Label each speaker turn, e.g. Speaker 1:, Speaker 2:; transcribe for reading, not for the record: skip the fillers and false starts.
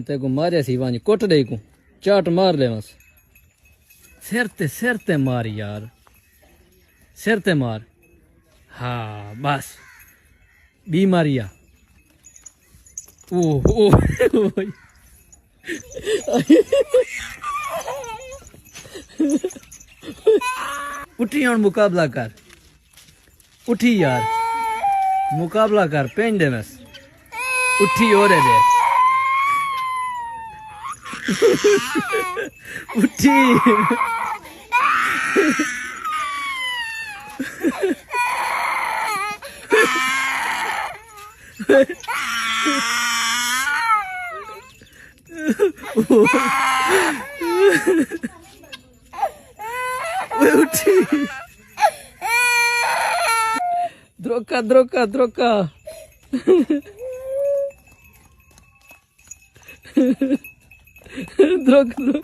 Speaker 1: ते को मारे सी वानी कोट दे को चाट मार ले बस सिर ते मार यार सिर ते मार हाँ बस बीमारिया उठी और मुकाबला कर उठी यार मुकाबला कर पेन दे बस उठी और दे उठी उठी द्रोका द्रोका द्रोका द्रोका